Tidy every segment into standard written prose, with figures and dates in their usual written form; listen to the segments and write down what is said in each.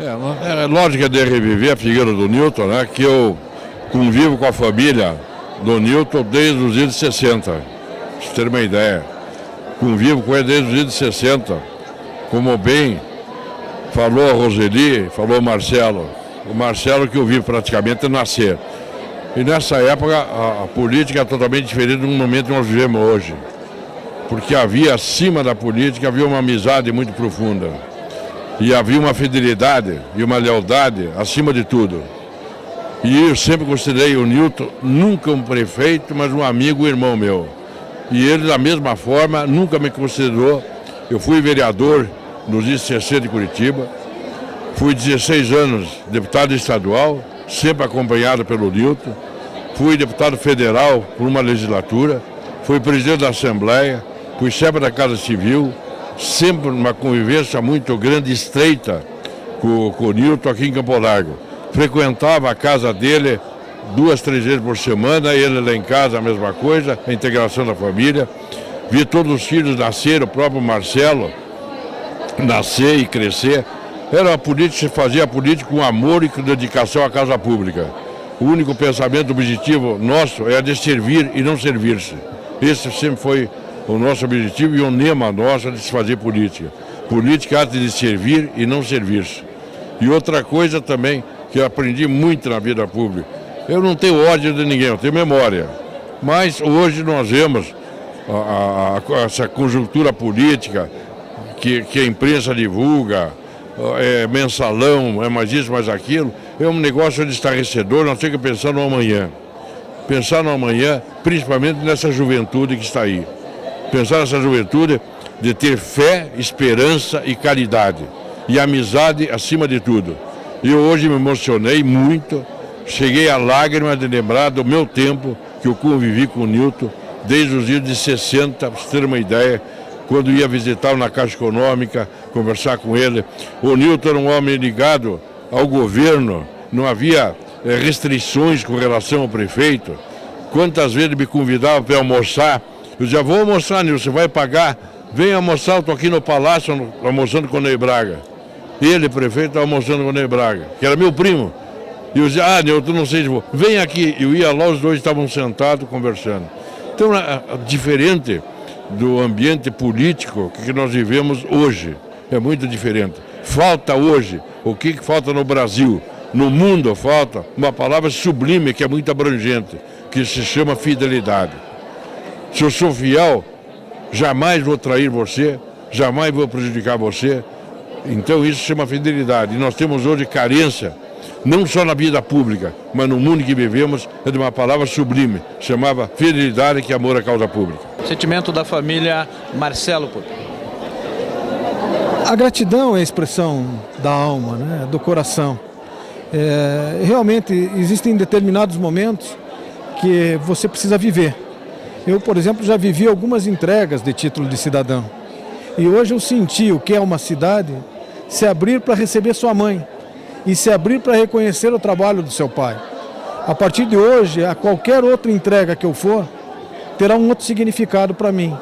É lógica de reviver a figura do Newton, né? Que eu convivo com a família do Newton desde os anos 60, pra vocês terem uma ideia. Convivo com ele desde os anos 60, como bem falou a Roseli, falou o Marcelo. O Marcelo que eu vi praticamente nascer. E nessa época a política é totalmente diferente do momento que nós vivemos hoje. Porque havia acima da política, havia uma amizade muito profunda. E havia uma fidelidade e uma lealdade acima de tudo. E eu sempre considerei o Newton nunca um prefeito, mas um amigo e irmão meu. E ele, da mesma forma, nunca me considerou. Eu fui vereador nos ICC de Curitiba, fui 16 anos deputado estadual, sempre acompanhado pelo Newton, fui deputado federal por uma legislatura, fui presidente da Assembleia, fui chefe da Casa Civil, sempre numa convivência muito grande e estreita com o Newton aqui em Campo Largo. Frequentava a casa dele 2, 3 vezes por semana, ele lá em casa a mesma coisa, a integração da família. Vi todos os filhos nascer, o próprio Marcelo nascer e crescer. Era a política, se fazia a política com amor e com dedicação à causa pública. O único pensamento objetivo nosso é de servir e não servir-se. Esse sempre foi o nosso objetivo e o lema nosso de se fazer política. Política arte de servir e não servir-se. E outra coisa também que eu aprendi muito na vida pública, eu não tenho ódio de ninguém, eu tenho memória. Mas hoje nós vemos essa conjuntura política que a imprensa divulga, mensalão, é mais isso, mais aquilo, é um negócio de estarrecedor, nós temos que pensar no amanhã. Pensar no amanhã, principalmente nessa juventude que está aí. Pensar nessa juventude de ter fé, esperança e caridade. E amizade acima de tudo. E hoje me emocionei muito, cheguei a lágrimas de lembrar do meu tempo que eu convivi com o Newton, desde os anos de 60, para vocês terem uma ideia, quando ia visitá-lo na Caixa Econômica, conversar com ele. O Newton era um homem ligado ao governo, não havia restrições com relação ao prefeito. Quantas vezes me convidava para almoçar, eu dizia, vou almoçar, Nilson, você vai pagar, vem almoçar, eu estou aqui no Palácio almoçando com o Ney Braga. Ele, prefeito, estava almoçando com o Ney Braga, que era meu primo. E eu dizia, Nilton, não sei se vou, vem aqui. Eu ia lá, os dois estavam sentados conversando. Então, diferente do ambiente político que nós vivemos hoje, é muito diferente. Falta hoje, o que falta no Brasil? No mundo falta uma palavra sublime que é muito abrangente, que se chama fidelidade. Se eu sou fiel, jamais vou trair você, jamais vou prejudicar você. Então isso se chama fidelidade. E nós temos hoje carência, não só na vida pública, mas no mundo que vivemos, é de uma palavra sublime, chamava fidelidade, que é amor à causa pública. Sentimento da família Marcelo Pupi. A gratidão é a expressão da alma, né, do coração. Realmente existem determinados momentos que você precisa viver. Eu, por exemplo, já vivi algumas entregas de título de cidadão. E hoje eu senti o que é uma cidade se abrir para receber sua mãe e se abrir para reconhecer o trabalho do seu pai. A partir de hoje, a qualquer outra entrega que eu for, terá um outro significado para mim.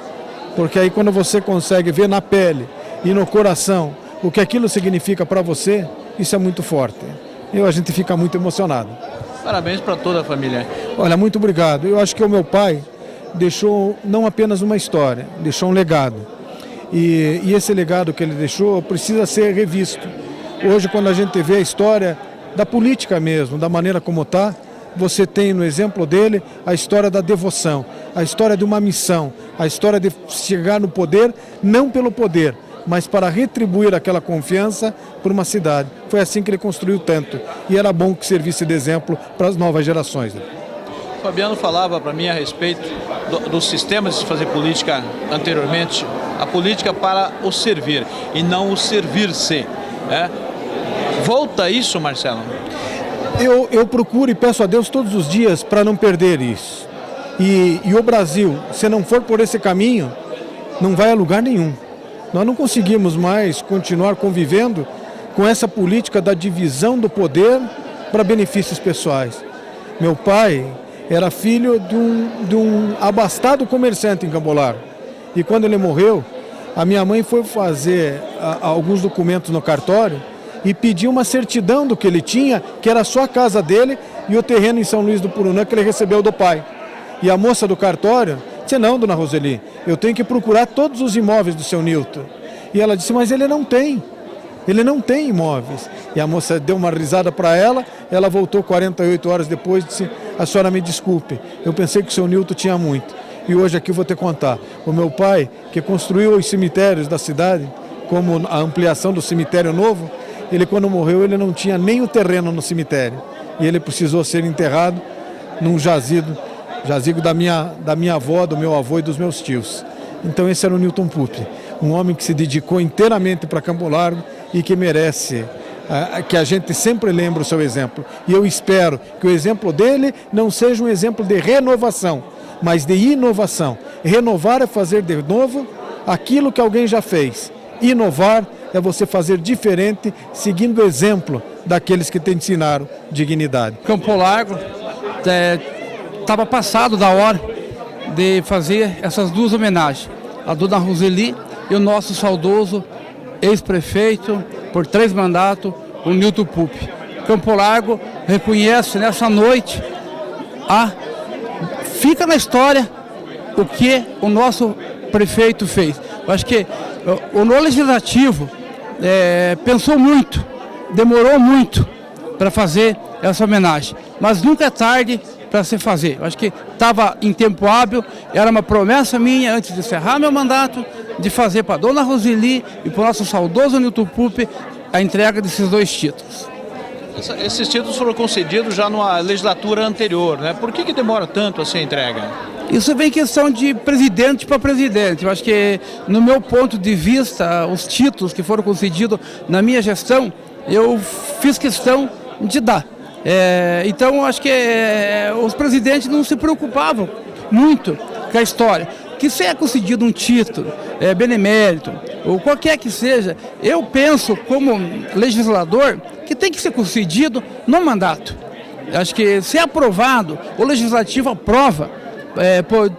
Porque aí quando você consegue ver na pele e no coração o que aquilo significa para você, isso é muito forte. E a gente fica muito emocionado. Parabéns para toda a família. Olha, muito obrigado. Eu acho que o meu pai deixou não apenas uma história, deixou um legado. E esse legado que ele deixou precisa ser revisto. Hoje, quando a gente vê a história da política mesmo, da maneira como está, você tem no exemplo dele a história da devoção, a história de uma missão, a história de chegar no poder, não pelo poder, mas para retribuir aquela confiança por uma cidade. Foi assim que ele construiu tanto. E era bom que servisse de exemplo para as novas gerações. O Fabiano falava para mim a respeito dos sistemas de se fazer política anteriormente, a política para o servir e não o servir-se. Volta isso, Marcelo? Eu procuro e peço a Deus todos os dias para não perder isso. E o Brasil, se não for por esse caminho, não vai a lugar nenhum. Nós não conseguimos mais continuar convivendo com essa política da divisão do poder para benefícios pessoais. Meu pai era filho de um abastado comerciante em Campo Largo. E quando ele morreu, a minha mãe foi fazer alguns documentos no cartório e pedir uma certidão do que ele tinha, que era só a casa dele e o terreno em São Luís do Purunã que ele recebeu do pai. E a moça do cartório disse: não, dona Roseli, eu tenho que procurar todos os imóveis do seu Nilton. E ela disse: mas ele não tem imóveis. E a moça deu uma risada para ela voltou 48 horas depois e disse: a senhora me desculpe, eu pensei que o seu Nilton tinha muito. E hoje aqui eu vou te contar, o meu pai, que construiu os cemitérios da cidade, como a ampliação do cemitério novo, ele quando morreu ele não tinha nem o terreno no cemitério. E ele precisou ser enterrado num jazigo da minha avó, do meu avô e dos meus tios. Então esse era o Nilton Pupi, um homem que se dedicou inteiramente para Campo Largo e que merece que a gente sempre lembre o seu exemplo. E eu espero que o exemplo dele não seja um exemplo de renovação, mas de inovação. Renovar é fazer de novo aquilo que alguém já fez. Inovar é você fazer diferente, seguindo o exemplo daqueles que te ensinaram dignidade. Campo Largo estava passado da hora de fazer essas duas homenagens, a dona Roseli e o nosso saudoso ex-prefeito por 3 mandatos, o Nilton Pupi. Campo Largo reconhece nessa noite, fica na história o que o nosso prefeito fez. Eu acho que o Legislativo pensou muito, demorou muito para fazer essa homenagem, mas nunca é tarde para se fazer. Eu acho que estava em tempo hábil, era uma promessa minha antes de encerrar meu mandato, de fazer para a dona Roseli e para o nosso saudoso Nilton Pupi a entrega desses 2 títulos. Esses títulos foram concedidos já numa legislatura anterior, né? Por que demora tanto assim a entrega? Isso vem questão de presidente para presidente. Eu acho que, no meu ponto de vista, os títulos que foram concedidos na minha gestão, eu fiz questão de dar. Então, acho que os presidentes não se preocupavam muito com a história. Que se é concedido um título benemérito, ou qualquer que seja, eu penso, como legislador, que tem que ser concedido no mandato. Eu acho que, se é aprovado, o Legislativo aprova,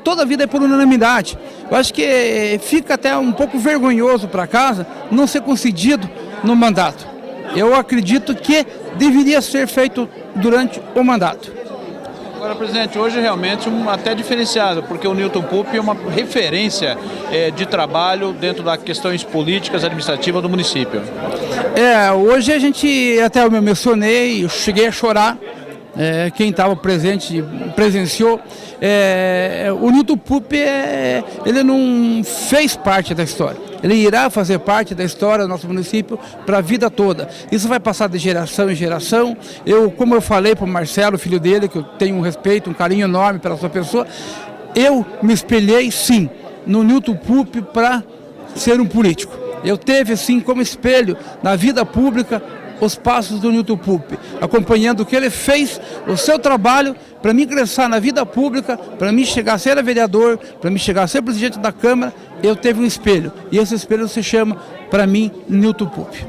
toda a vida é por unanimidade. Eu acho que fica até um pouco vergonhoso para casa não ser concedido no mandato. Eu acredito que deveria ser feito durante o mandato. Agora, presidente, hoje realmente até diferenciado, porque o Nilton Pupi é uma referência de trabalho dentro das questões políticas administrativas do município. Hoje a gente, até eu me emocionei, eu cheguei a chorar, quem estava presente presenciou. O Nilton Pupi, ele não fez parte da história. Ele irá fazer parte da história do nosso município para a vida toda. Isso vai passar de geração em geração. Como eu falei para o Marcelo, filho dele, que eu tenho um respeito, um carinho enorme pela sua pessoa, eu me espelhei, sim, no Nilton Pupi para ser um político. Eu teve, sim, como espelho na vida pública os passos do Nilton Pupi, acompanhando o que ele fez, o seu trabalho, para mim ingressar na vida pública, para mim chegar a ser vereador, para mim chegar a ser presidente da Câmara. Eu teve um espelho, e esse espelho se chama, para mim, Nilton Pupi.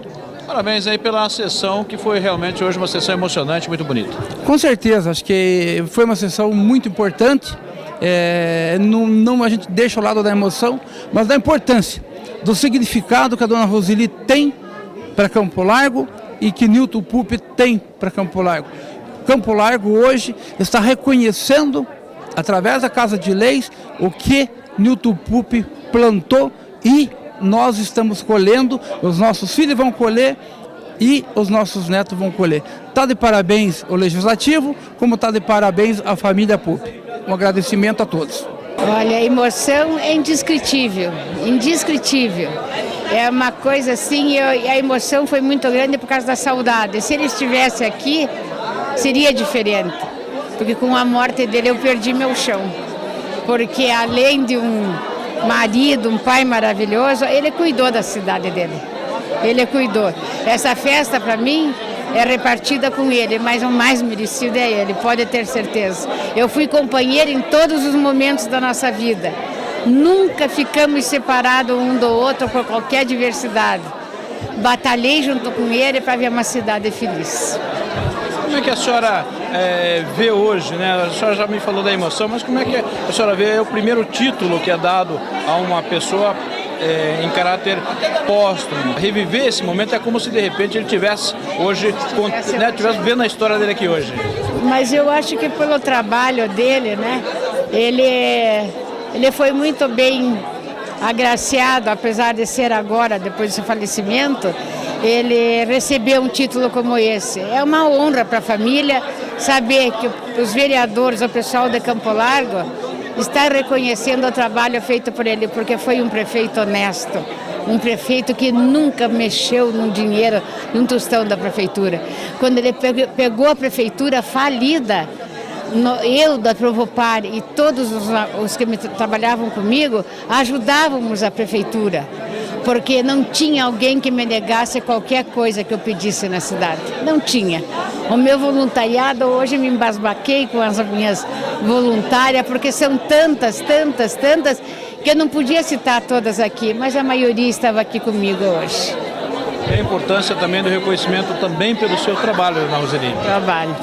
Parabéns aí pela sessão, que foi realmente hoje uma sessão emocionante, muito bonita. Com certeza, acho que foi uma sessão muito importante. Não a gente deixa ao lado da emoção, mas da importância, do significado que a dona Roseli tem para Campo Largo e que Nilton Pupi tem para Campo Largo. Campo Largo hoje está reconhecendo, através da Casa de Leis, o que Nilton Pupi plantou, e nós estamos colhendo, os nossos filhos vão colher e os nossos netos vão colher. Está de parabéns o Legislativo, como está de parabéns a família Pupi. Um agradecimento a todos. Olha, a emoção é indescritível, indescritível. É uma coisa assim, e a emoção foi muito grande por causa da saudade. Se ele estivesse aqui, seria diferente, porque com a morte dele eu perdi meu chão. Porque além de um marido, um pai maravilhoso, ele cuidou da cidade dele. Ele cuidou. Essa festa, para mim, é repartida com ele, mas o mais merecido é ele, pode ter certeza. Eu fui companheira em todos os momentos da nossa vida. Nunca ficamos separados um do outro por qualquer diversidade. Batalhei junto com ele para ver uma cidade feliz. Como é que a senhora vê hoje, né? A senhora já me falou da emoção, mas como é que a senhora vê o primeiro título que é dado a uma pessoa em caráter póstumo. Reviver esse momento é como se de repente ele tivesse hoje, tivesse vendo a história dele aqui hoje. Mas eu acho que pelo trabalho dele, né, ele foi muito bem agraciado, apesar de ser agora, depois do seu falecimento, ele recebeu um título como esse. É uma honra para a família saber que os vereadores, o pessoal de Campo Largo, está reconhecendo o trabalho feito por ele, porque foi um prefeito honesto, um prefeito que nunca mexeu no dinheiro, num tostão da prefeitura. Quando ele pegou a prefeitura falida, eu da Provopar e todos os que trabalhavam comigo ajudávamos a prefeitura, porque não tinha alguém que me negasse qualquer coisa que eu pedisse na cidade. Não tinha. O meu voluntariado, hoje me embasbaquei com as minhas voluntárias, porque são tantas, que eu não podia citar todas aqui, mas a maioria estava aqui comigo hoje. E a importância também do reconhecimento também pelo seu trabalho, Dona Roseli. Trabalho.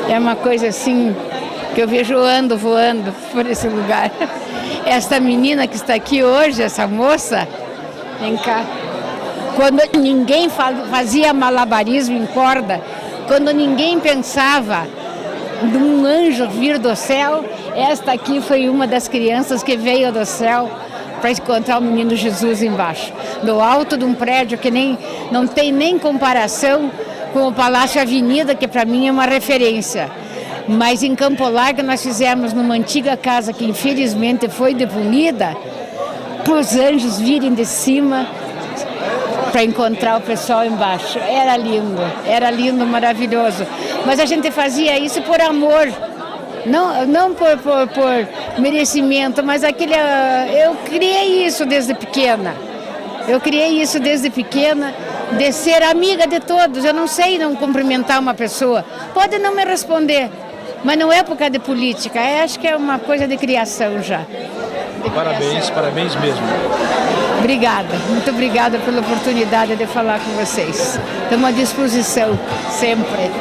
É uma coisa assim que eu vejo voando por esse lugar. Esta menina que está aqui hoje, essa moça, vem cá. Quando ninguém fazia malabarismo em corda, quando ninguém pensava de um anjo vir do céu, esta aqui foi uma das crianças que veio do céu para encontrar o menino Jesus embaixo, do alto de um prédio que não tem nem comparação com o Palácio Avenida, que para mim é uma referência. Mas em Campo Largo nós fizemos numa antiga casa que infelizmente foi demolida, para os anjos virem de cima para encontrar o pessoal embaixo. Era lindo, maravilhoso. Mas a gente fazia isso por amor, não por merecimento, mas eu criei isso desde pequena. De ser amiga de todos. Eu não sei não cumprimentar uma pessoa. Pode não me responder, mas não é por causa de política. Acho que é uma coisa de criação já. Parabéns mesmo. Obrigada, muito obrigada pela oportunidade de falar com vocês. Estamos à disposição, sempre.